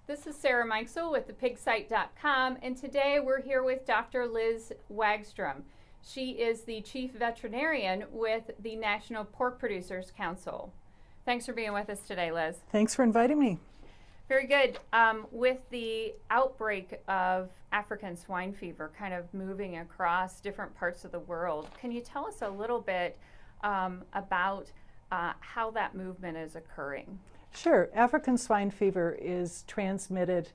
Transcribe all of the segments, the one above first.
This is Sarah Mikesell with thepigsite.com, and today we're here with Dr. Liz Wagstrom. She is the Chief Veterinarian with the National Pork Producers Council. Thanks for being with us today, Liz. Thanks for inviting me. Very good. With the outbreak of African swine fever kind of moving across different parts of the world, can you tell us a little bit about how that movement is occurring? Sure. African swine fever is transmitted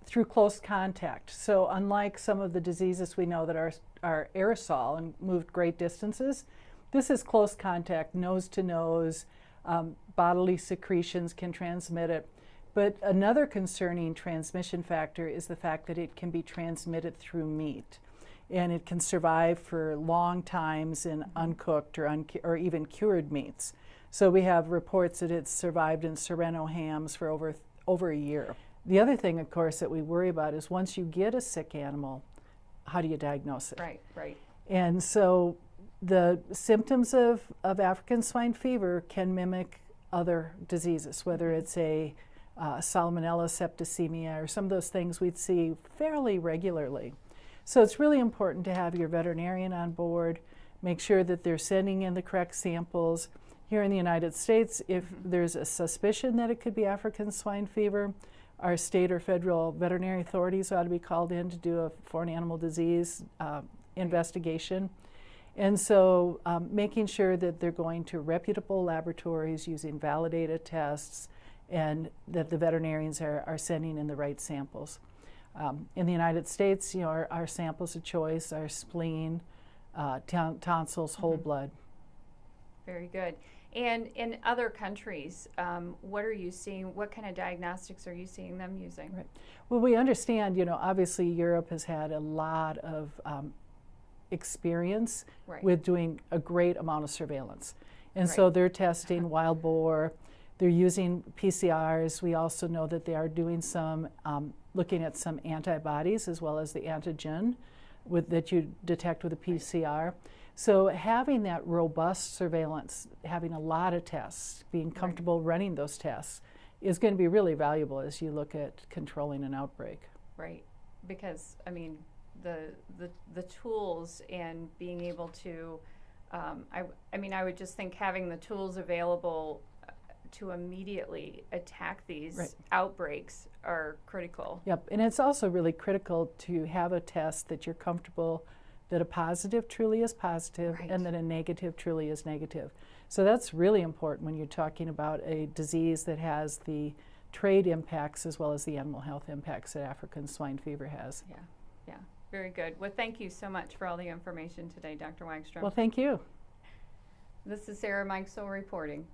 through close contact. So unlike some of the diseases we know that are aerosol and moved great distances, this is close contact, nose to nose. Bodily secretions can transmit it. But another concerning transmission factor is the fact that it can be transmitted through meat. And it can survive for long times in uncooked or even cured meats. So we have reports that it's survived in Serrano hams for over a year. The other thing, of course, that we worry about is once you get a sick animal, how do you diagnose it? Right. And so the symptoms of African swine fever can mimic other diseases, whether it's a Salmonella septicemia or some of those things we'd see fairly regularly. So it's really important to have your veterinarian on board, make sure that they're sending in the correct samples. Here in the United States, if there's a suspicion that it could be African swine fever, our state or federal veterinary authorities ought to be called in to do a foreign animal disease investigation. And so making sure that they're going to reputable laboratories using validated tests and that the veterinarians are sending in the right samples. In the United States, our samples of choice are spleen, tonsils, whole blood. Very good. And in other countries, what are you seeing? What kind of diagnostics are you seeing them using? Right. Well, we understand, obviously Europe has had a lot of experience with doing a great amount of surveillance. And so they're testing wild boar, they're using PCRs. We also know that they are doing some, looking at some antibodies as well as the antigen that you detect with a PCR. So having that robust surveillance, having a lot of tests, being comfortable running those tests is going to be really valuable as you look at controlling an outbreak. Right, because the tools and being able to, I would just think having the tools available to immediately attack these outbreaks are critical. Yep, and it's also really critical to have a test that you're comfortable that a positive truly is positive and that a negative truly is negative. So that's really important when you're talking about a disease that has the trade impacts as well as the animal health impacts that African swine fever has. Yeah, very good. Well, thank you so much for all the information today, Dr. Wagstrom. Well, thank you. This is Sarah Mikesell reporting.